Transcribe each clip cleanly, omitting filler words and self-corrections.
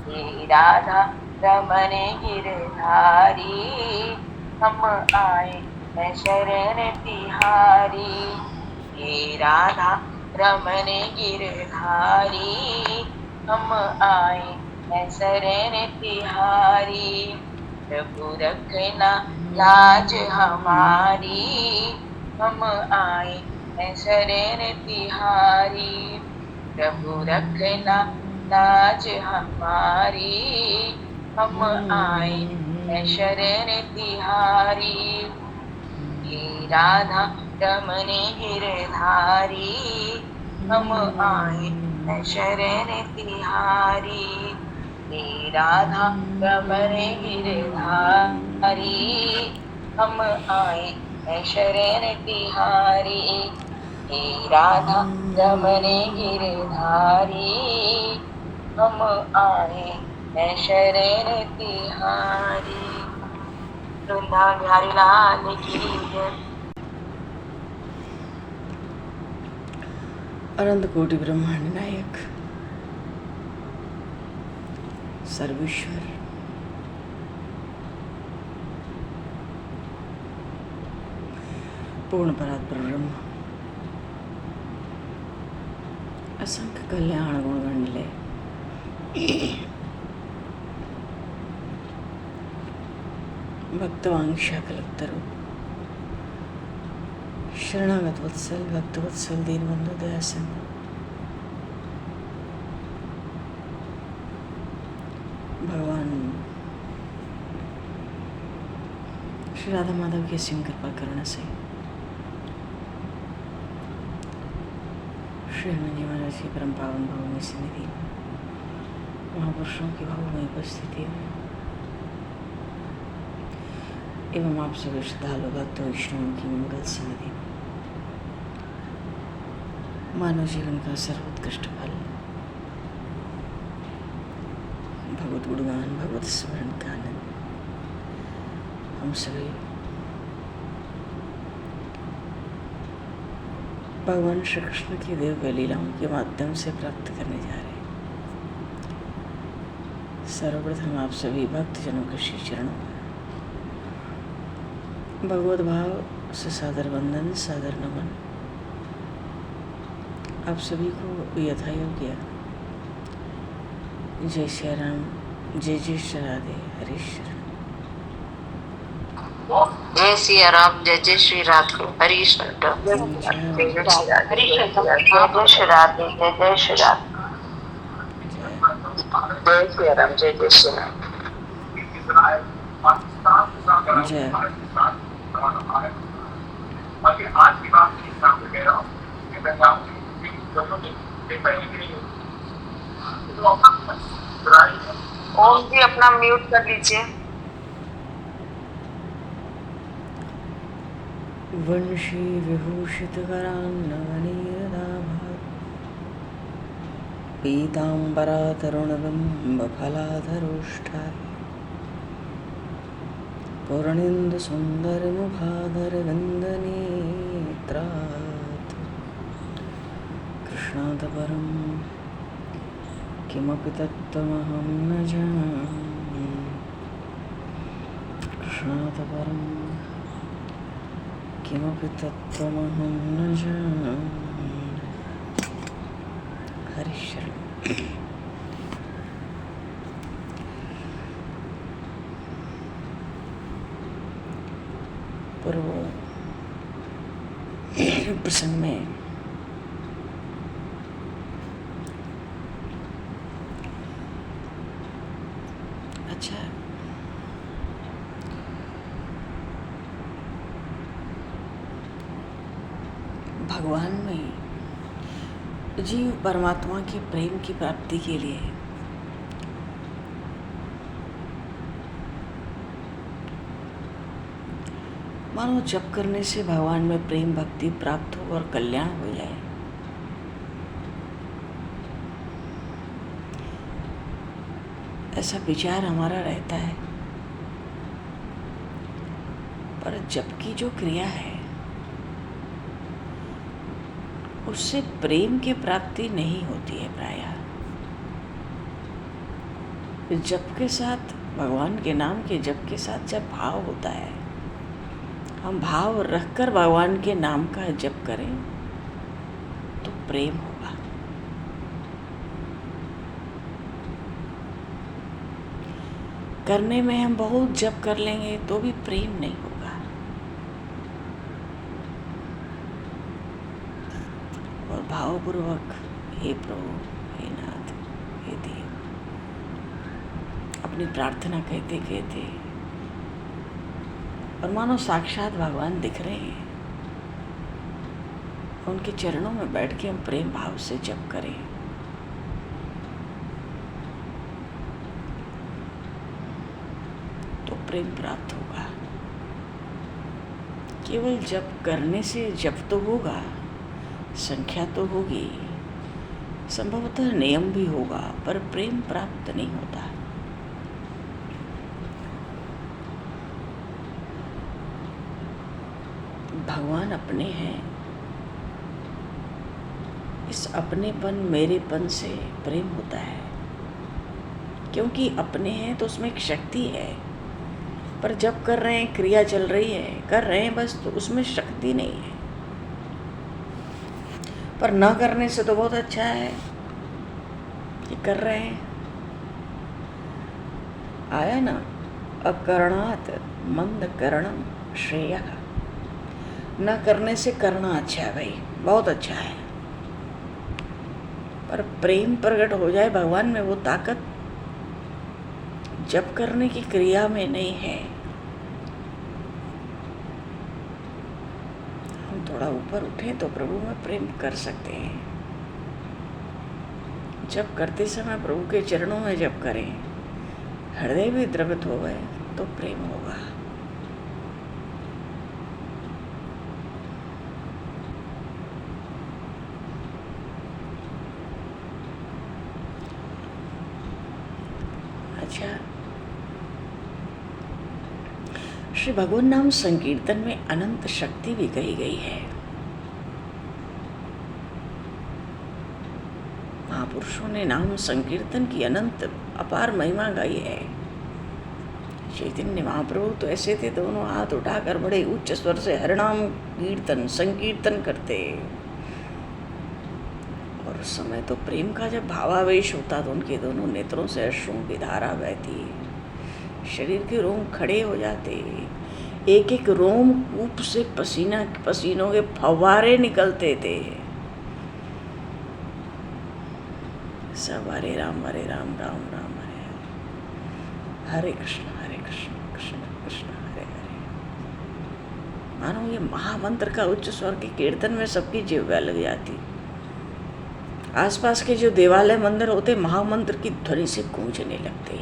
हे राधा रमण गिरधारी, हम आए हैं शरण तिहारी। हे राधा रमण गिरधारी, हम आए हैं शरण तिहारी। प्रभु रखना लाज हमारी, हम आए हैं शरण तिहारी। प्रभु रखना लाज हमारी, हम आए हैं शरण तिहारी। हे राधा रमण गिरधारी, हम आए हैं शरण तिहारी। हे राधा रमण गिरधारी, हम आए हैं शरण तिहारी। हे राधा रमण गिरधारी, हम आए हैं शरण तिहारी। वृंदावन बिहारी लाल की जय। अनंत कोटि ब्रह्मांड नायक सर्वेश्वर पूर्ण परात्पर ब्रह्म असंख्य कल्याण गुण गणले भक्तवांक्षा कलक्तरु शरणागत वत्सल भक्त वत्सल दीनबंधु दयासिंधु भगवान श्री राधा माधव की असीम कृपा करुणा से श्री हनुमान जी महाराज की परम पावन भवनी सन्निधि महापुरुषों की भावमय उपस्थिति में एवं आप सभी श्रद्धालु भक्त वैष्णवों की मंगल सन्निधि में मानव जीवन का सर्वोत्कृष्ट फल भगवत गुणगान भगवत स्मरण का आनंद हम सभी भगवान श्री कृष्ण की दिव्य लीलाओं के माध्यम से प्राप्त करने जा रहे हैं। सर्वप्रथम आप सभी भक्तजनों के श्री चरणों में भगवत भाव से सादर वंदन सादर नमन। आप सभी को यथा योग्य जय श्री राम जय जय श्री राधे हरे शरण। जय श्री राम जय जय श्री राधे हरि शरण। जय जय श्री राधे हरि शरण। जय जय श्री राधे जय जय श्री राधे। जय श्री राम जय जय श्री राम। जय आज की बात कह रहा हूँ ओम जी अपना म्यूट कर लीजिए। वंशी विभूषित करान्नवनीरदाभा पीताम्बरा तरुणबिम्बफलाधरोष्ठा पूर्णेन्दुसुन्दरमुखाधरविन्दनेत्रात् कृष्णात् परं किमपि तत्त्वमहं न जाने। कृष्णात् परं किमपि तत्त्वमहं न जाने। हरि शरण। पूर्व प्रसंग में अच्छा भगवान में जीव परमात्मा के प्रेम की प्राप्ति के लिए मानो जप करने से भगवान में प्रेम भक्ति प्राप्त हो और कल्याण हो जाए। ऐसा विचार हमारा रहता है, पर जप की जो क्रिया है उससे प्रेम की प्राप्ति नहीं होती है प्रायः। जप के साथ, भगवान के नाम के जप के साथ जब भाव होता है, हम भाव रखकर भगवान के नाम का जप करें तो प्रेम होगा। करने में हम बहुत जप कर लेंगे तो भी प्रेम नहीं होगा। और भावपूर्वक, हे प्रभु, हे नाथ, हे देव, अपनी प्रार्थना कहते कहते, और मानो साक्षात भगवान दिख रहे हैं, उनके चरणों में बैठ के हम प्रेम भाव से जप करें तो प्रेम प्राप्त होगा। केवल जप करने से जप तो होगा, संख्या तो होगी, संभवतः नियम भी होगा, पर प्रेम प्राप्त नहीं होता। भगवान अपने हैं, इस अपनेपन, मेरेपन से प्रेम होता है, क्योंकि अपने हैं तो उसमें एक शक्ति है। पर जब कर रहे हैं, क्रिया चल रही है, कर रहे हैं बस, तो उसमें शक्ति नहीं है। पर न करने से तो बहुत अच्छा है कि कर रहे हैं। आया ना, अकरणात् मंद करणम श्रेयः। न करने से करना अच्छा है भाई, बहुत अच्छा है। पर प्रेम प्रकट हो जाए भगवान में, वो ताकत जप करने की क्रिया में नहीं है। हम थोड़ा ऊपर उठें तो प्रभु में प्रेम कर सकते हैं। जप करते समय प्रभु के चरणों में जप करें, हृदय भी द्रवित हो गए तो प्रेम होगा। अच्छा, श्री भगवान नाम संकीर्तन में अनंत शक्ति भी कही गई है। महापुरुषों ने नाम संकीर्तन की अनंत अपार महिमा गाई है। चैतन्य महाप्रभु तो ऐसे थे, दोनों हाथ उठाकर बड़े उच्च स्वर से हरिनाम कीर्तन संकीर्तन करते। और उस समय तो प्रेम का जब भावावेश होता तो उनके दोनों नेत्रों से अश्रुओं की धारा बहती, शरीर के रोम खड़े हो जाते, एक एक रोम कूप से पसीनों के फव्वारे निकलते थे। सब हरे राम राम राम हरे कृष्ण कृष्ण कृष्ण हरे हरे। मानो ये महामंत्र का उच्च स्वर के कीर्तन में सबकी जिह्वा लग जाती। आसपास के जो देवालय मंदिर होते महामंत्र की ध्वनि से गूंजने लगते।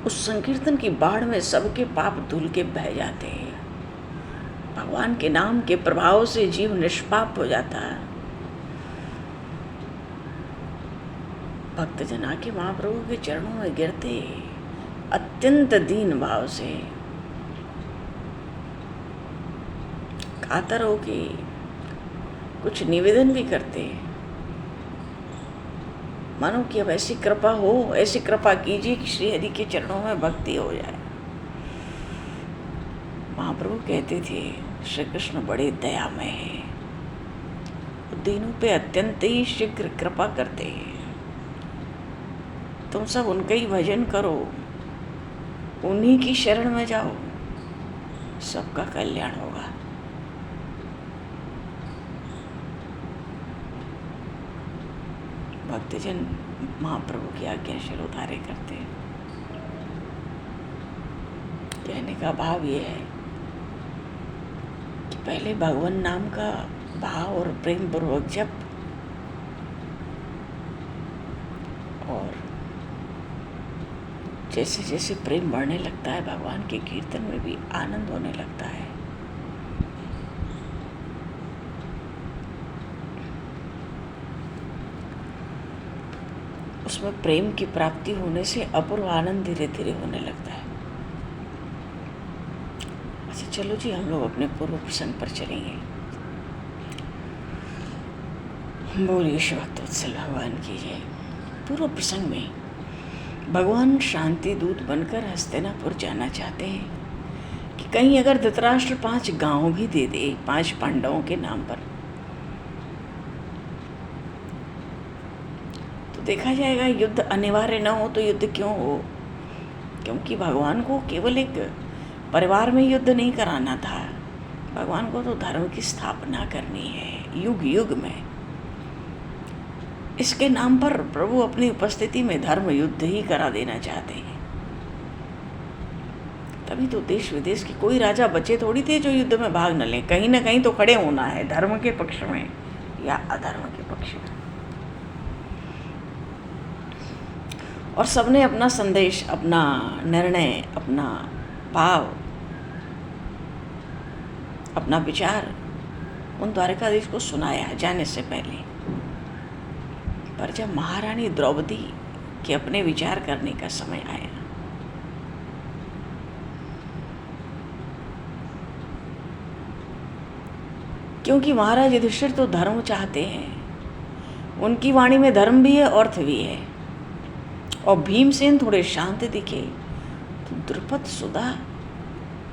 उस संकीर्तन की बाढ़ में सबके पाप धुल के बह जाते हैं। भगवान के नाम के प्रभाव से जीव निष्पाप हो जाता है। भक्तजन आके महाप्रभु के चरणों में गिरते अत्यंत दीन भाव से, कातर होके कुछ निवेदन भी करते, मानो कि अब ऐसी कृपा हो, ऐसी कृपा कीजिए कि श्री हरि के चरणों में भक्ति हो जाए। महाप्रभु कहते थे श्री कृष्ण बड़े दयामय हैं, दीनों पे अत्यंत ही शीघ्र कृपा करते हैं। तुम सब उनका ही भजन करो, उन्हीं की शरण में जाओ, सबका कल्याण होगा। भक्तजन महाप्रभु की आज्ञा शिरोधार्य करते हैं। कहने का भाव ये है कि पहले भगवान नाम का भाव और प्रेम पूर्वक जप, और जैसे जैसे प्रेम बढ़ने लगता है भगवान के कीर्तन में भी आनंद होने लगता है। उसमें प्रेम की प्राप्ति होने से अपूर्व आनंद धीरे धीरे होने लगता है। अच्छा चलो जी, हम लोग अपने पूर्व प्रसंग पर चलेंगे। बोलिए शिव भक्तवत्सल भगवान की जय। पूर्व प्रसंग में भगवान शांति दूत बनकर हस्तिनापुर जाना चाहते हैं कि कहीं अगर धृतराष्ट्र 5 गांव भी दे दे 5 पांडवों के नाम पर, तो देखा जाएगा युद्ध अनिवार्य न हो तो युद्ध क्यों हो। क्योंकि भगवान को केवल एक परिवार में युद्ध नहीं कराना था, भगवान को तो धर्म की स्थापना करनी है युग युग में। इसके नाम पर प्रभु अपनी उपस्थिति में धर्म युद्ध ही करा देना चाहते हैं। तभी तो देश विदेश के कोई राजा बचे थोड़ी थे जो युद्ध में भाग न लें। कहीं ना कहीं तो खड़े होना है, धर्म के पक्ष में या अधर्म के पक्ष में। और सबने अपना संदेश, अपना निर्णय, अपना भाव, अपना विचार उन द्वारकाधीश को सुनाया जाने से पहले। पर जब महारानी द्रौपदी के अपने विचार करने का समय आया, क्योंकि महाराज युधिष्ठिर तो धर्म चाहते हैं, उनकी वाणी में धर्म भी है, अर्थ भी है, और भीमसेन थोड़े शांत दिखे, तो द्रुपद सुधा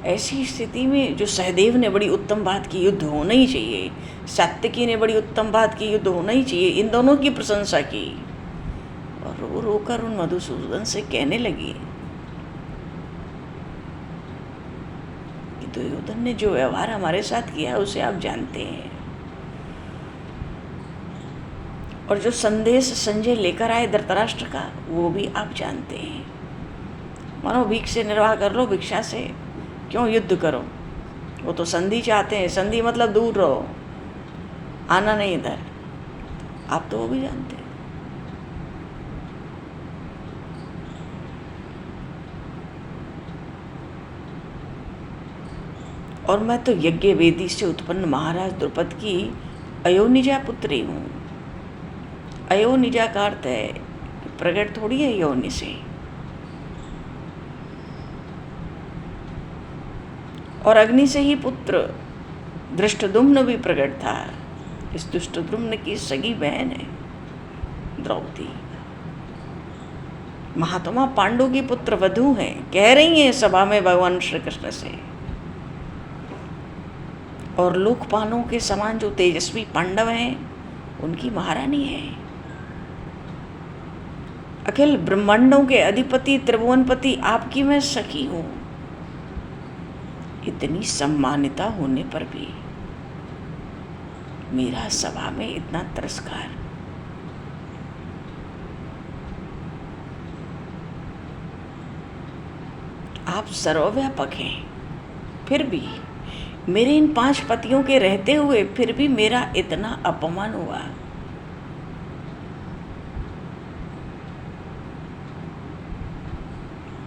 ऐसी स्थिति में जो सहदेव ने बड़ी उत्तम बात की युद्ध होना ही चाहिए, सात्यकी ने बड़ी उत्तम बात की युद्ध होना ही चाहिए, इन दोनों की प्रशंसा की और रो रो कर उन मधुसूदन से कहने लगी कि दुर्योधन ने जो व्यवहार हमारे साथ किया उसे आप जानते हैं, और जो संदेश संजय लेकर आए धृतराष्ट्र का वो भी आप जानते हैं। मानो भीख से निर्वाह कर लो, भिक्षा से क्यों युद्ध करो। वो तो संधि चाहते हैं, संधि मतलब दूर रहो, आना नहीं इधर, आप तो वो भी जानते हैं। और मैं तो यज्ञ वेदी से उत्पन्न महाराज द्रुपद की अयोनिजा पुत्री हूँ। अयोनिजा का अर्थ है प्रकट थोड़ी है योनि से, और अग्नि से ही पुत्र धृष्टद्युम्न भी प्रकट था। इस धृष्टद्युम्न की सगी बहन है द्रौपदी। महात्मा पांडु की पुत्र वधू हैं, कह रही हैं सभा में भगवान श्री कृष्ण से। और लोकपालों के समान जो तेजस्वी पांडव हैं उनकी महारानी है। अखिल ब्रह्मांडों के अधिपति त्रिभुवनपति आपकी मैं सखी हूं। इतनी सम्मानिता होने पर भी मेरा सभा में इतना तिरस्कार। आप सर्वव्यापक हैं, फिर भी मेरे इन 5 पतियों के रहते हुए फिर भी मेरा इतना अपमान हुआ।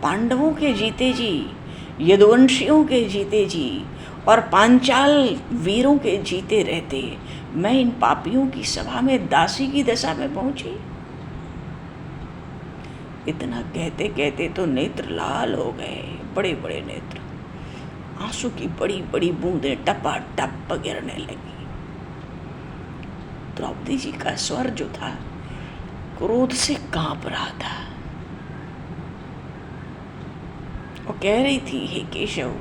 पांडवों के जीते जी, यदुवंशियों के जीते जी और पांचाल वीरों के जीते रहते मैं इन पापियों की सभा में दासी की दशा में पहुंची। इतना कहते कहते तो नेत्र लाल हो गए, बड़े बड़े नेत्र, आंसू की बड़ी बड़ी बूंदें टपा टप गिरने लगी। द्रौपदी जी का स्वर जो था क्रोध से कांप रहा था और कह रही थी, हे केशव,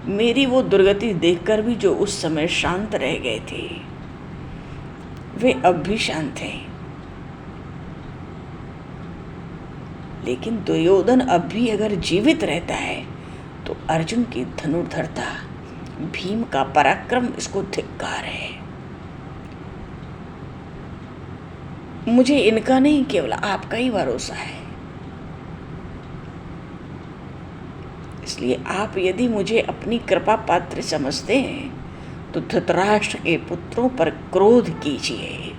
मेरी वो दुर्गति देखकर भी जो उस समय शांत रह गए थे वे अब भी शांत हैं। लेकिन दुर्योधन अब भी अगर जीवित रहता है तो अर्जुन की धनुर्धरता, भीम का पराक्रम इसको धिक्कार है। मुझे इनका नहीं केवल आपका ही भरोसा है। इसलिए आप यदि मुझे अपनी कृपा पात्र समझते हैं तो धृतराष्ट्र के पुत्रों पर क्रोध कीजिए।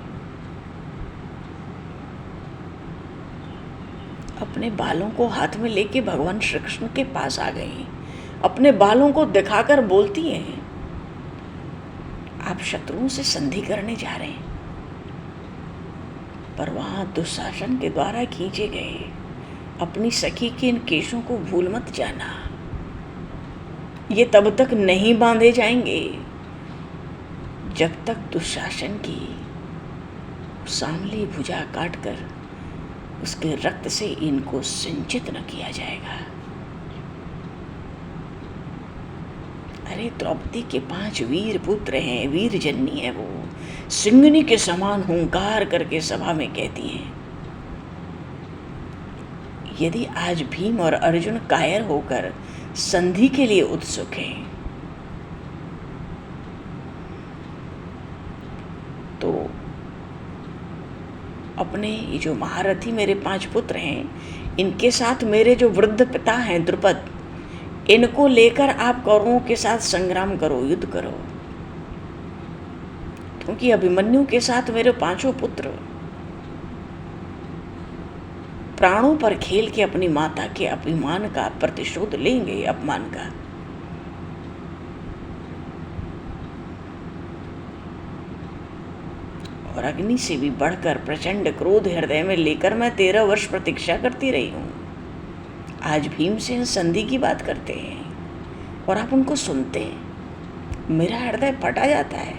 अपने बालों को हाथ में लेके भगवान श्री कृष्ण के पास आ गई, अपने बालों को दिखाकर बोलती हैं, आप शत्रुओं से संधि करने जा रहे हैं, पर वहां दुशासन के द्वारा खींचे गए अपनी सखी के इन केशों को भूल मत जाना। ये तब तक नहीं बांधे जाएंगे जब तक दुशासन की सांवली भुजा काटकर उसके रक्त से इनको सिंचित न किया जाएगा। अरे द्रौपदी के 5 वीर पुत्र हैं, वीर जननी है वो, सिंगनी के समान हुंकार करके सभा में कहती हैं, यदि आज भीम और अर्जुन कायर होकर संधि के लिए उत्सुक हैं तो अपने ये जो महारथी मेरे 5 पुत्र हैं, इनके साथ मेरे जो वृद्ध पिता हैं द्रुपद, इनको लेकर आप कौरवों के साथ संग्राम करो, युद्ध करो। क्योंकि अभिमन्यु के साथ मेरे 5 पुत्र प्राणों पर खेल के अपनी माता के अभिमान का प्रतिशोध लेंगे, अपमान का। और अग्नि से भी बढ़कर प्रचंड क्रोध हृदय में लेकर मैं 13 वर्ष प्रतीक्षा करती रही हूं। आज भीमसेन संधि की बात करते हैं और आप उनको सुनते हैं, मेरा हृदय फटा जाता है।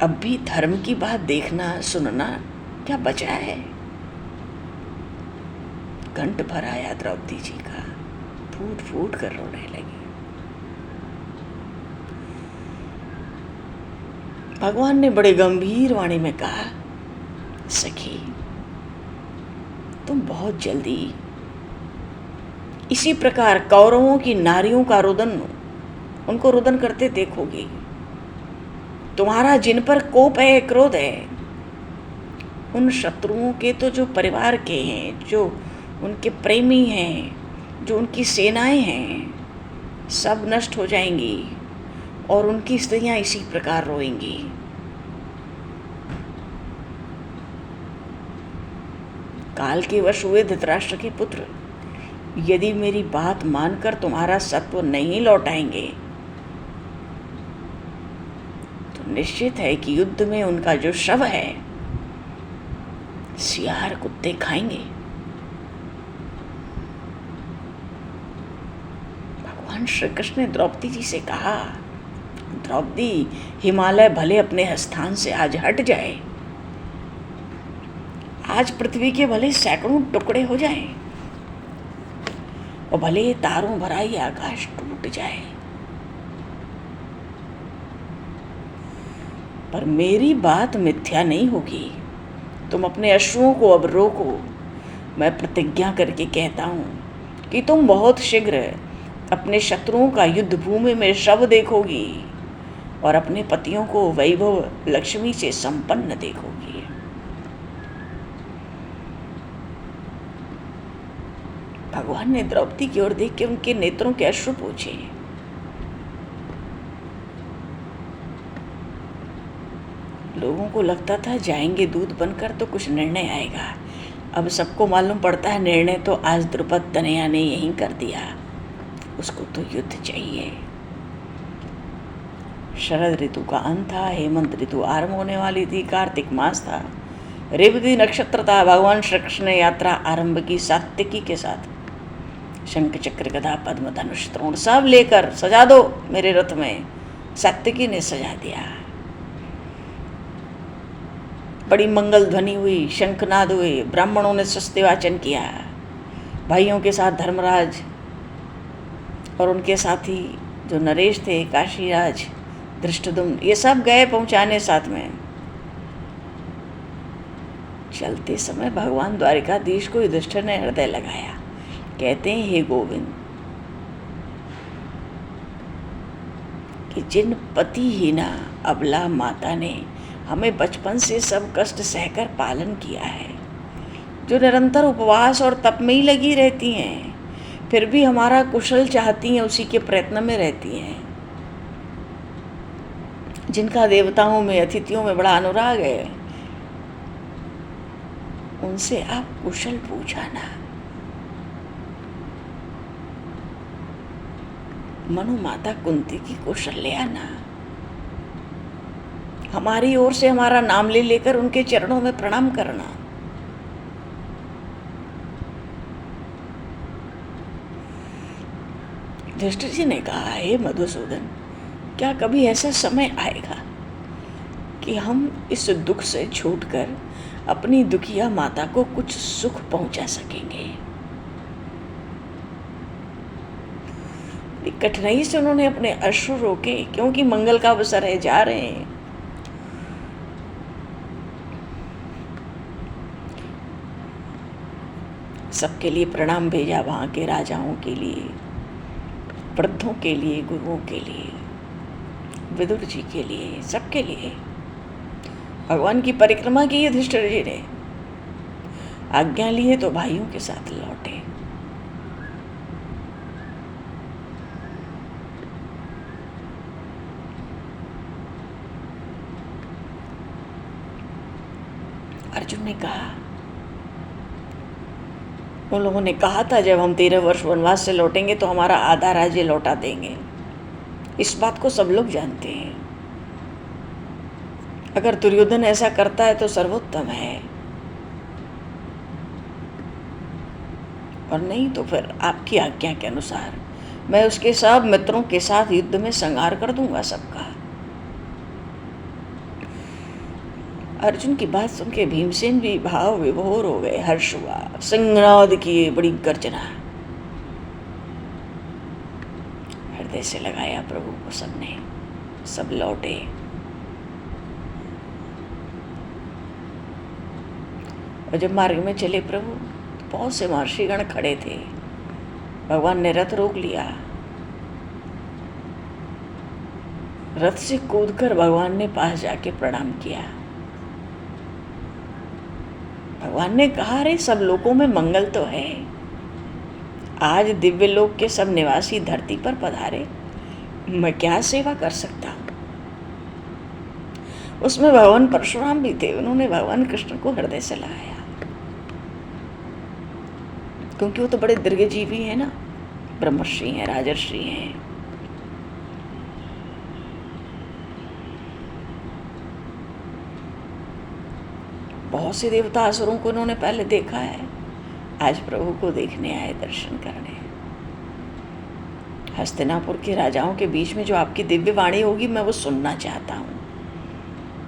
अब भी धर्म की बात देखना सुनना क्या बचा है? कंठ भर आया द्रौपदी जी का, फूट फूट कर रोने लगी। भगवान ने बड़े गंभीर वाणी में कहा, सखी तुम बहुत जल्दी इसी प्रकार कौरवों की नारियों का रुदन, उनको रुदन करते देखोगे। तुम्हारा जिन पर कोप है, क्रोध है, उन शत्रुओं के तो जो परिवार के हैं, जो उनके प्रेमी हैं, जो उनकी सेनाएं हैं, सब नष्ट हो जाएंगी और उनकी स्त्रियां इसी प्रकार रोएंगी। काल के वश हुए धृतराष्ट्र के पुत्र यदि मेरी बात मानकर तुम्हारा सत्व नहीं लौटाएंगे तो निश्चित है कि युद्ध में उनका जो शव है सियार कुत्ते खाएंगे। भगवान श्री कृष्ण ने द्रौपदी जी से कहा, द्रौपदी हिमालय भले अपने स्थान से आज हट जाए, आज पृथ्वी के भले सैकड़ों टुकड़े हो जाएं और भले तारों भरा ही आकाश टूट जाए, पर मेरी बात मिथ्या नहीं होगी। तुम अपने अश्रुओं को अब रोको। मैं प्रतिज्ञा करके कहता हूं कि तुम बहुत शीघ्र अपने शत्रुओं का युद्ध भूमि में शव देखोगी और अपने पतियों को वैभव लक्ष्मी से संपन्न देखोगी। भगवान ने द्रौपदी की ओर देख के उनके नेत्रों के अश्रु पोंछे। लोगों को लगता था जाएंगे दूध बनकर तो कुछ निर्णय आएगा। अब सबको मालूम पड़ता है निर्णय तो आज द्रुपद तनया ने यहीं कर दिया। उसको तो युद्ध चाहिए। शरद ऋतु का अंत था, हेमंत ऋतु आरंभ होने वाली थी, कार्तिक मास था, रेवती नक्षत्र था। भगवान श्री कृष्ण ने यात्रा आरंभ की सात्विकी के साथ। शंख चक्र गदा पद्म धनुष त्रोण सब लेकर सजा दो मेरे रथ में। सात्विकी ने सजा दिया। बड़ी मंगल ध्वनि हुई, शंखनाद हुए, ब्राह्मणों ने स्वस्ति वाचन किया। भाइयों के साथ धर्मराज और उनके साथी जो नरेश थे, काशीराज, धृष्टद्युम्न, ये सब गए पहुंचाने साथ में। चलते समय भगवान द्वारिकाधीश को युधिष्ठिर ने हृदय लगाया। कहते हैं, हे गोविंद, कि जिन पतिहीना अबला माता ने हमें बचपन से सब कष्ट सहकर पालन किया है, जो निरंतर उपवास और तप में ही लगी रहती हैं, फिर भी हमारा कुशल चाहती हैं, उसी के प्रयत्न में रहती हैं, जिनका देवताओं में, अतिथियों में बड़ा अनुराग है, उनसे आप कुशल पूछाना। मनु माता कुंती की कुशल ले आना। हमारी ओर से हमारा नाम ले लेकर उनके चरणों में प्रणाम करना। युधिष्ठिर जी ने कहा, हे मधुसूदन, क्या कभी ऐसा समय आएगा कि हम इस दुख से छूटकर अपनी दुखिया माता को कुछ सुख पहुंचा सकेंगे। कठिनाई से उन्होंने अपने अश्रु रोके, क्योंकि मंगल का अवसर है, जा रहे हैं। सबके लिए प्रणाम भेजा, वहां के राजाओं के लिए, वृद्धों के लिए, गुरुओं के लिए, विदुर जी के लिए, सबके लिए भगवान की परिक्रमा की युधिष्ठिर जी ने। आज्ञा लिए तो भाइयों के साथ लौटे। अर्जुन ने कहा, उन लोगों ने कहा था जब हम 13 वर्ष वनवास से लौटेंगे तो हमारा आधा राज्य लौटा देंगे। इस बात को सब लोग जानते हैं। अगर दुर्योधन ऐसा करता है तो सर्वोत्तम है, और नहीं तो फिर आपकी आज्ञा के अनुसार मैं उसके सब मित्रों के साथ युद्ध में संहार कर दूंगा सबका। अर्जुन की बात सुन के भीमसेन भी भाव विभोर हो गए, हर्ष हुआ, सिंहनाद किए, बड़ी गर्जना, हृदय से लगाया प्रभु को सबने, सब लौटे। और जब मार्ग में चले प्रभु, तो बहुत से महर्षिगण खड़े थे। भगवान ने रथ रोक लिया। रथ से कूदकर भगवान ने पास जाके प्रणाम किया। भगवान ने कहा, अरे सब लोगों में मंगल तो है। आज दिव्य लोक के सब निवासी धरती पर पधारे, मैं क्या सेवा कर सकता हूँ। उसमें भगवान परशुराम भी थे। उन्होंने भगवान कृष्ण को हृदय से लगाया, क्योंकि वो तो बड़े दीर्घजीवी हैं ना, ब्रह्मर्षि हैं, राजर्षि हैं। बहुत से देवता असुरों को उन्होंने पहले देखा है, आज प्रभु को देखने आए, दर्शन करने। हस्तिनापुर के राजाओं के बीच में जो आपकी दिव्य वाणी होगी मैं वो सुनना चाहता हूँ।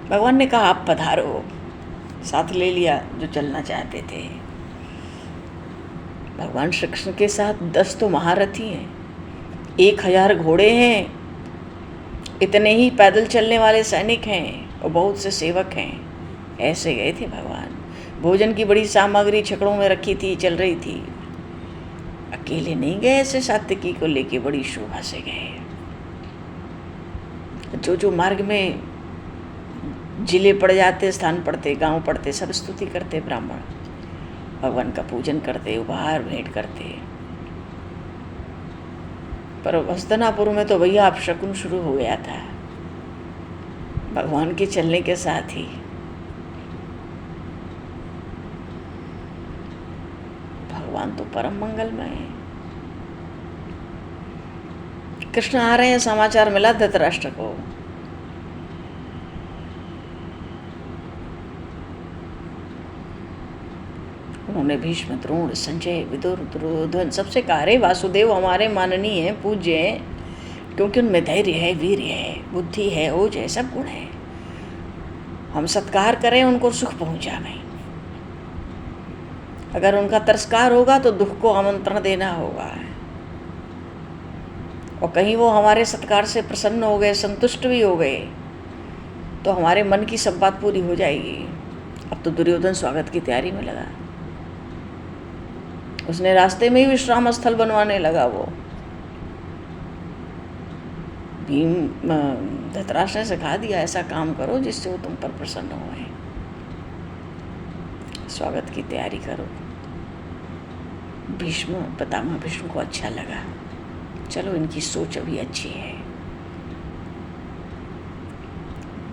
भगवान ने कहा, आप पधारो। साथ ले लिया जो चलना चाहते थे। भगवान श्री कृष्ण के साथ 10 तो महारथी हैं, 1000 घोड़े हैं, इतने ही पैदल चलने वाले सैनिक हैं और बहुत से सेवक हैं। ऐसे गए थे भगवान। भोजन की बड़ी सामग्री छकड़ों में रखी थी, चल रही थी। अकेले नहीं गए, ऐसे सात्विकी को लेके बड़ी शोभा से गए। जो जो मार्ग में जिले पड़ जाते, स्थान पड़ते, गांव पड़ते, सब स्तुति करते, ब्राह्मण भगवान का पूजन करते, उपहार भेंट करते। पर हस्तिनापुर में तो भैया आप शकुन शुरू हो गया था भगवान के चलने के साथ ही। भगवान तो परम मंगलमय है। कृष्ण आ रहे हैं, समाचार मिला धृतराष्ट्र को। उन्होंने भीष्म, द्रोण, संजय, विदुर, दुर्योधन सबसे कहा, अरे वासुदेव हमारे माननीय हैं, पूज्य हैं, क्योंकि उनमें धैर्य है, वीर्य है, बुद्धि है, ओज है, सब गुण है। हम सत्कार करें, उनको सुख पहुंचावें। अगर उनका तिरस्कार होगा तो दुख को आमंत्रण देना होगा। और कहीं वो हमारे सत्कार से प्रसन्न हो गए, संतुष्ट भी हो गए, तो हमारे मन की सब बात पूरी हो जाएगी। अब तो दुर्योधन स्वागत की तैयारी में लगा। उसने रास्ते में ही विश्राम स्थल बनवाने लगा। वो भीम धृतराष्ट्र ने सिखा दिया, ऐसा काम करो जिससे वो तुम पर प्रसन्न हो। स्वागत की तैयारी करो। भीष्म, पितामह भीष्म को अच्छा लगा, चलो इनकी सोच अभी अच्छी है।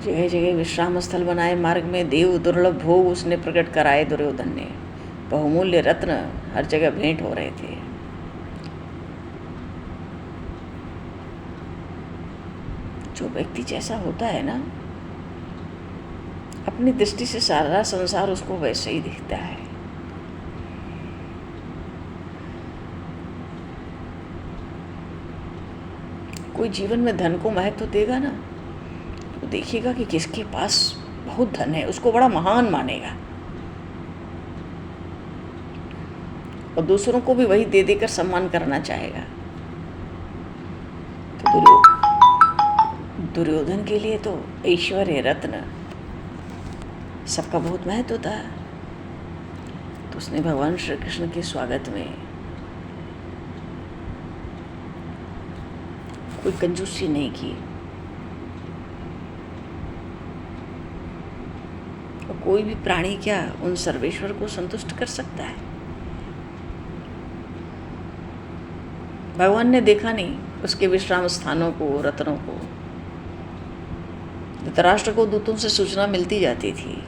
जगह जगह विश्राम स्थल बनाए, मार्ग में देव दुर्लभ भोग उसने प्रकट कराए। दुर्योधन ने बहुमूल्य रत्न हर जगह भेंट हो रहे थे। जो व्यक्ति जैसा होता है ना, अपनी दृष्टि से सारा संसार उसको वैसे ही दिखता है। कोई जीवन में धन को महत्व देगा ना, तो देखिएगा कि किसके पास बहुत धन है उसको बड़ा महान मानेगा, और दूसरों को भी वही दे देकर सम्मान करना चाहेगा। तो दुर्योधन के लिए तो ऐश्वर्य रत्न सबका बहुत महत्व था। तो उसने भगवान श्री कृष्ण के स्वागत में कोई कंजूसी नहीं की, और कोई भी प्राणी क्या उन सर्वेश्वर को संतुष्ट कर सकता है? भगवान ने देखा नहीं उसके विश्राम स्थानों को, रत्नों को। धृतराष्ट्र को दूतों से सूचना मिलती जाती थी।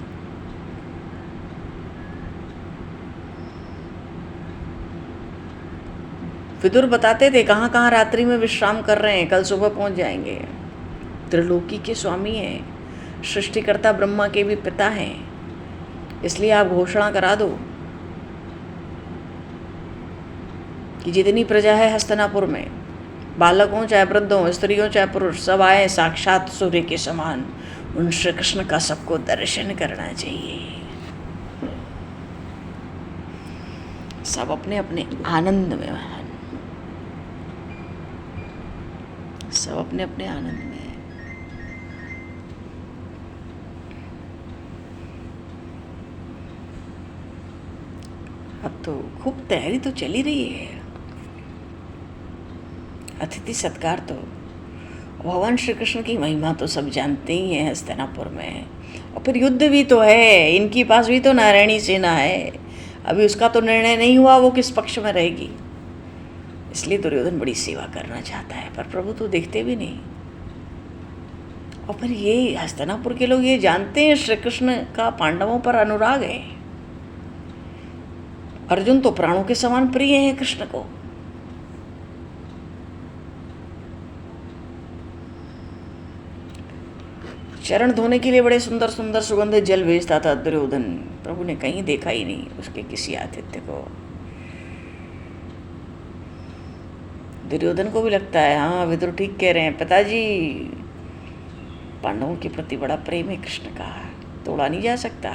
विदुर बताते थे कहाँ कहाँ रात्रि में विश्राम कर रहे हैं, कल सुबह पहुंच जाएंगे। त्रिलोकी के स्वामी हैं, सृष्टिकर्ता ब्रह्मा के भी पिता हैं, इसलिए आप घोषणा करा दो कि जितनी प्रजा है हस्तिनापुर में, बालक हों चाहे वृद्ध हों, स्त्री हो चाहे पुरुष, सब आए साक्षात सूर्य के समान। उन श्री कृष्ण का सबको दर्शन करना चाहिए। सब अपने अपने आनंद में, सब अपने अपने आनंद में। अब तो खूब तैयारी तो चली रही है, अतिथि सत्कार तो। भगवान श्री कृष्ण की महिमा तो सब जानते ही हैं हस्तिनापुर में, और फिर युद्ध भी तो है, इनके पास भी तो नारायणी सेना है। अभी उसका तो निर्णय नहीं हुआ वो किस पक्ष में रहेगी, इसलिए दुर्योधन बड़ी सेवा करना चाहता है, पर प्रभु तो देखते भी नहीं। और फिर ये हस्तिनापुर के लोग ये जानते हैं श्री कृष्ण का पांडवों पर अनुराग है। अर्जुन तो प्राणों के समान प्रिय है कृष्ण को। चरण धोने के लिए बड़े सुंदर सुंदर सुगंधित जल भेजता था दुर्योधन। प्रभु ने कहीं देखा ही नहीं उसके किसी आतिथ्य को। दुर्योधन को भी लगता है हाँ विदुर ठीक कह रहे हैं, पिताजी पांडवों के प्रति बड़ा प्रेम है कृष्ण का, तोड़ा नहीं जा सकता।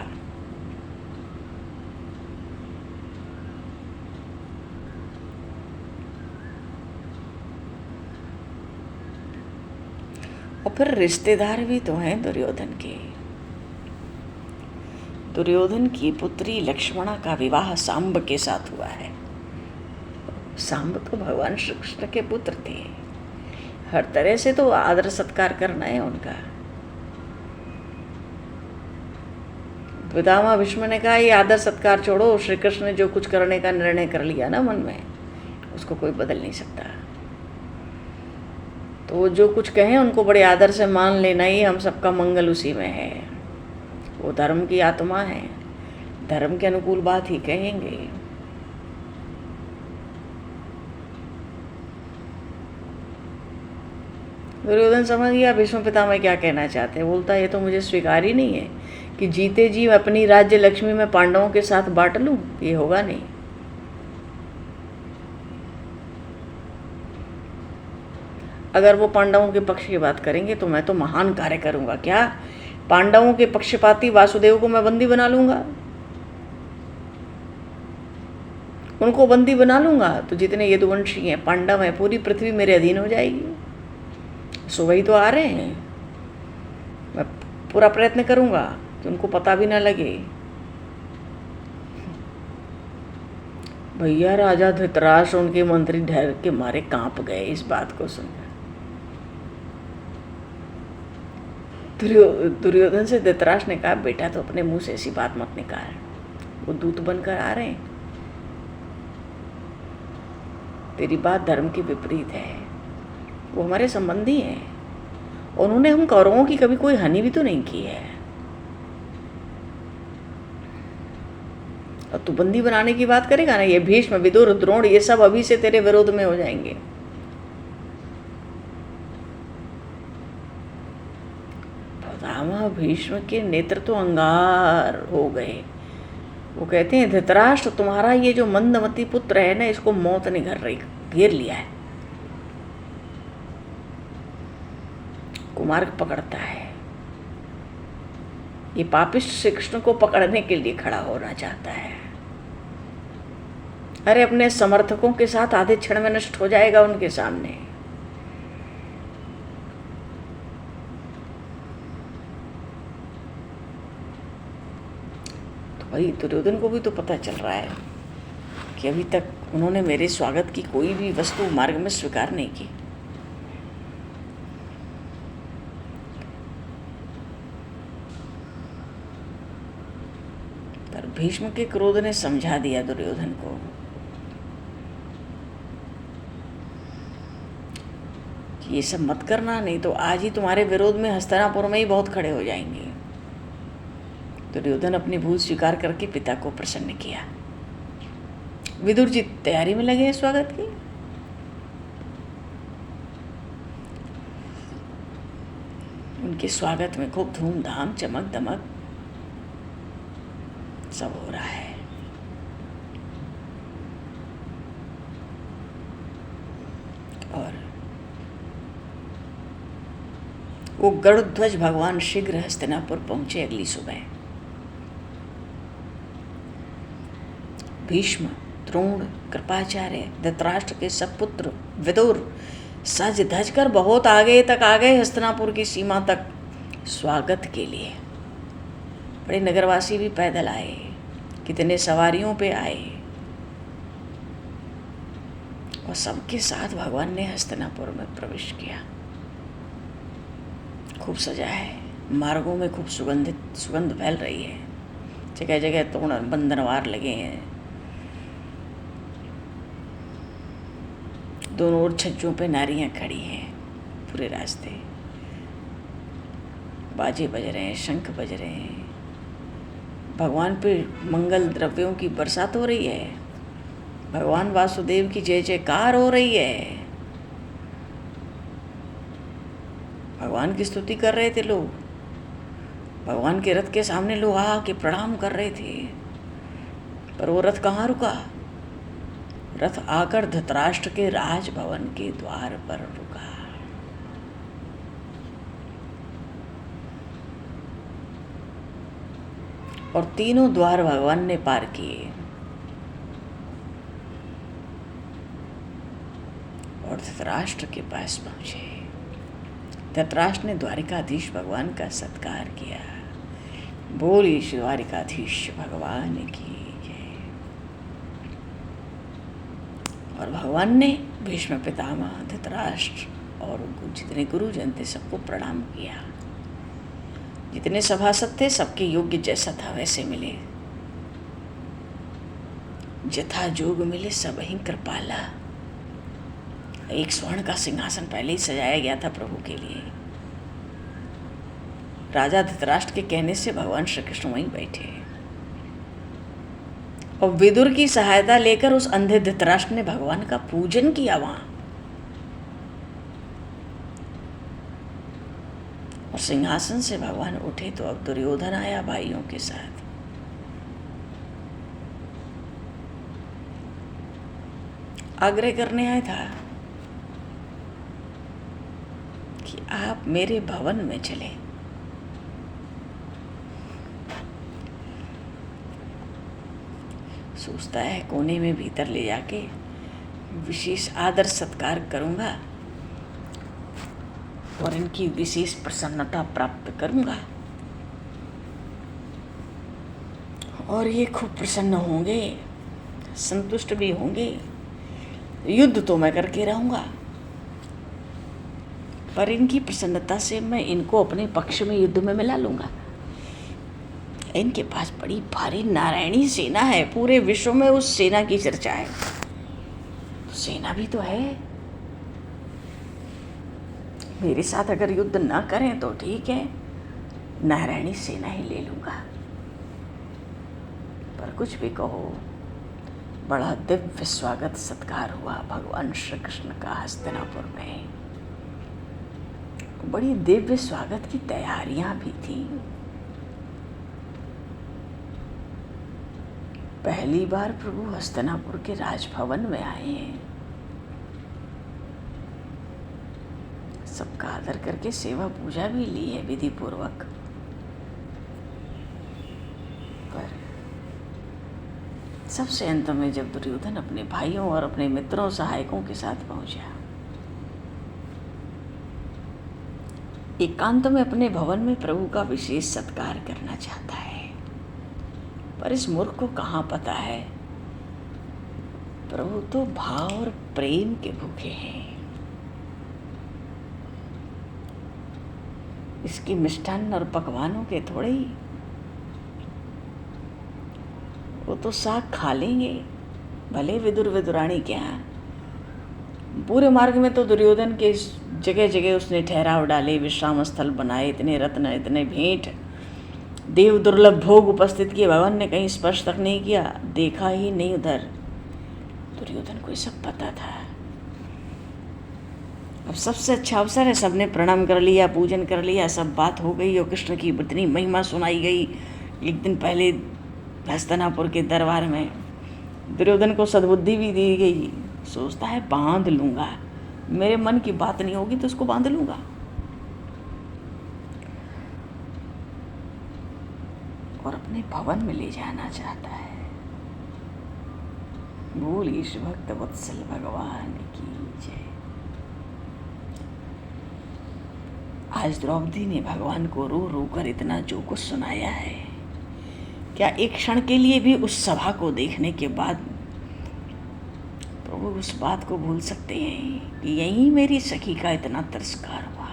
और फिर रिश्तेदार भी तो हैं दुर्योधन के। दुर्योधन की पुत्री लक्ष्मणा का विवाह सांब के साथ हुआ है। सांब तो भगवान श्री कृष्ण के पुत्र थे, हर तरह से तो आदर सत्कार करना है उनका। पितामह भीष्म ने कहा ये आदर सत्कार छोड़ो, श्री कृष्ण ने जो कुछ करने का निर्णय कर लिया ना मन में, उसको कोई बदल नहीं सकता। तो जो कुछ कहें उनको बड़े आदर से मान लेना ही हम सबका मंगल उसी में है। वो धर्म की आत्मा है, धर्म के अनुकूल बात ही कहेंगे। दुर्योधन समझ गया भीष्म पितामह क्या कहना चाहते हैं। बोलता ये तो मुझे स्वीकार ही नहीं है कि जीते जी अपनी राज्य लक्ष्मी में पांडवों के साथ बांट लूं, ये होगा नहीं। अगर वो पांडवों के पक्ष की बात करेंगे तो मैं तो महान कार्य करूंगा। क्या पांडवों के पक्षपाती वासुदेव को मैं बंदी बना लूंगा? उनको बंदी बना लूंगा तो जितने यदुवंशी हैं, पांडव हैं, पूरी पृथ्वी मेरे अधीन हो जाएगी। सो वही तो आ रहे हैं। मैं पूरा प्रयत्न करूंगा कि उनको पता भी ना लगे। भैया राजा धृतराष्ट्र उनके मंत्री डर के मारे कांप गए इस बात को सुनकर। दुर्योधन से धृतराष्ट्र ने कहा बेटा तो अपने मुंह से ऐसी बात मत निकाल, वो दूत बनकर आ रहे हैं, तेरी बात धर्म के विपरीत है। वो हमारे संबंधी हैं, उन्होंने हम कौरवों की कभी कोई हानि भी तो नहीं की है। और तू बंदी बनाने की बात करेगा ना, ये भीष्म विदुर द्रोण ये सब अभी से तेरे विरोध में हो जाएंगे। पितामह भीष्म के नेत्र तो अंगार हो गए। वो कहते हैं धृतराष्ट्र तुम्हारा ये जो मंदमती पुत्र है ना, इसको मौत ने घेर लिया है। कुमार्ग पकड़ता है, ये पापिष्ट श्री कृष्ण को पकड़ने के लिए खड़ा होना चाहता है। अरे अपने समर्थकों के साथ आधे क्षण में नष्ट हो जाएगा उनके सामने। तो भाई दुर्योधन को भी तो पता चल रहा है कि अभी तक उन्होंने मेरे स्वागत की कोई भी वस्तु मार्ग में स्वीकार नहीं की। पर भीष्म के क्रोध ने समझा दिया दुर्योधन को कि ये सब मत करना, नहीं तो आज ही तुम्हारे विरोध में हस्तिनापुर में ही बहुत खड़े हो जाएंगे। दुर्योधन अपनी भूल स्वीकार करके पिता को प्रसन्न किया। विदुर जी तैयारी में लगे हैं स्वागत की। उनके स्वागत में खूब धूमधाम चमक दमक सब हो रहा है। और वो गरुड़ध्वज भगवान शीघ्र हस्तिनापुर पहुंचे अगली सुबह। भीष्म, द्रोण, कृपाचार्य, धृतराष्ट्र के सब पुत्र विदुर सज धज कर बहुत आगे तक आ गए हस्तिनापुर की सीमा तक स्वागत के लिए। बड़े नगरवासी भी पैदल आए, कितने सवारियों पे आए, और सबके साथ भगवान ने हस्तिनापुर में प्रवेश किया। खूब सजा है, मार्गों में खूब सुगंध फैल रही है, जगह जगह तोरण बंधनवार लगे हैं, दोनों ओर छज्जों पे नारियां खड़ी हैं, पूरे रास्ते बाजे बज रहे हैं, शंख बज रहे हैं, भगवान पे मंगल द्रव्यों की बरसात हो रही है, भगवान वासुदेव की जय जयकार हो रही है, भगवान की स्तुति कर रहे थे लोग, भगवान के रथ के सामने लोग आके प्रणाम कर रहे थे। पर वो रथ कहाँ रुका? रथ आकर धृतराष्ट्र के राजभवन के द्वार पर रुका। और तीनों द्वार भगवान ने पार किए और धृतराष्ट्र के पास पहुंचे। धृतराष्ट्र ने द्वारिकाधीश भगवान का सत्कार किया। बोली श्री द्वारिकाधीश भगवान की जय। और भगवान ने भीष्म पितामह, धृतराष्ट्र और उनको जितने गुरुजन थे सबको प्रणाम किया। जितने सभासद थे सबके योग्य जैसा था वैसे मिले, जथा जोग मिले सब ही कृपाला। एक स्वर्ण का सिंहासन पहले ही सजाया गया था प्रभु के लिए। राजा धृतराष्ट्र के कहने से भगवान श्री कृष्ण वहीं बैठे और विदुर की सहायता लेकर उस अंधे धृतराष्ट्र ने भगवान का पूजन किया वहां। और सिंहासन से भगवान उठे तो अब दुर्योधन आया भाइयों के साथ। आग्रह करने आया था कि आप मेरे भवन में चले। सोचता है कोने में भीतर ले जाके विशेष आदर सत्कार करूंगा और इनकी विशेष प्रसन्नता प्राप्त करूंगा और ये खूब प्रसन्न होंगे, संतुष्ट भी होंगे। युद्ध तो मैं करके रहूंगा, पर इनकी प्रसन्नता से मैं इनको अपने पक्ष में युद्ध में मिला लूंगा। इनके पास बड़ी भारी नारायणी सेना है, पूरे विश्व में उस सेना की चर्चा है। तो सेना भी तो है, मेरे साथ अगर युद्ध ना करें तो ठीक है, नारायणी सेना ही ले लूंगा। पर कुछ भी कहो, बड़ा दिव्य स्वागत सत्कार हुआ भगवान श्री कृष्ण का हस्तिनापुर में। बड़ी दिव्य स्वागत की तैयारियां भी थी। पहली बार प्रभु हस्तिनापुर के राजभवन में आए हैं। सबका आदर करके सेवा पूजा भी ली है विधि पूर्वक। सबसे अंत में जब दुर्योधन अपने भाइयों और अपने मित्रों सहायकों के साथ पहुंचा, एकांत में अपने भवन में प्रभु का विशेष सत्कार करना चाहता है, पर इस मूर्ख को कहाँ पता है प्रभु तो भाव और प्रेम के भूखे हैं। इसकी मिष्ठान्न और पकवानों के थोड़े ही, वो तो साग खा लेंगे, भले विदुर विदुरानी क्या। पूरे मार्ग में तो दुर्योधन के जगह जगह उसने ठहराव डाले, विश्राम स्थल बनाए, इतने रत्न, इतने भेंट, देव दुर्लभ भोग उपस्थित किए। भगवान ने कहीं स्पर्श तक नहीं किया, देखा ही नहीं उधर। दुर्योधन को सब पता था। अब सबसे अच्छा अवसर है, सबने प्रणाम कर लिया, पूजन कर लिया, सब बात हो गई और कृष्ण की इतनी महिमा सुनाई गई। एक दिन पहले हस्तिनापुर के दरबार में दुर्योधन को सद्बुद्धि भी दी गई। सोचता है बांध लूंगा, मेरे मन की बात नहीं होगी तो उसको बांध लूंगा। और अपने भवन में ले जाना चाहता है। बोलिए श्री भक्त वत्सल भगवान की जय। आज द्रौपदी ने भगवान को रो रो कर इतना जो कुछ सुनाया है, क्या एक क्षण के लिए भी उस सभा को देखने के बाद प्रभु उस बात को भूल सकते हैं कि यही मेरी सखी का इतना तिरस्कार हुआ,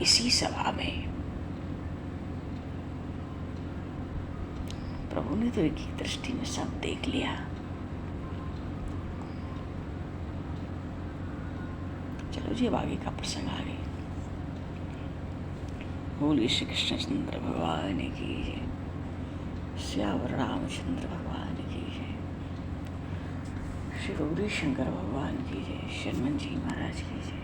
इसी सभा में। प्रभु ने तो एक ही दृष्टि में सब देख लिया। चलो जी, अब आगे का प्रसंग आगे। बोलिए श्री कृष्णचंद्र भगवान की जय, श्यावर रामचंद्र भगवान की जय, श्री गौरी शंकर भगवान की जय, शर्मन जी महाराज की जय,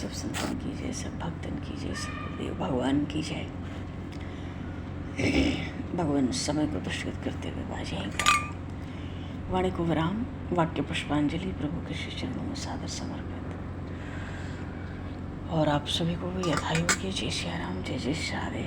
सब संतन की जय, सब भक्तन की जय, सब देव भगवान की जय। भगवान समय को दुष्कृत करते हुए बाजेंगे। वाणी को विराम, वाक्य पुष्पांजलि प्रभु के श्री चरणों में सादर समर्पित। और आप सभी को भी यथायोग जय श्री राम, जय जय श्री राधे।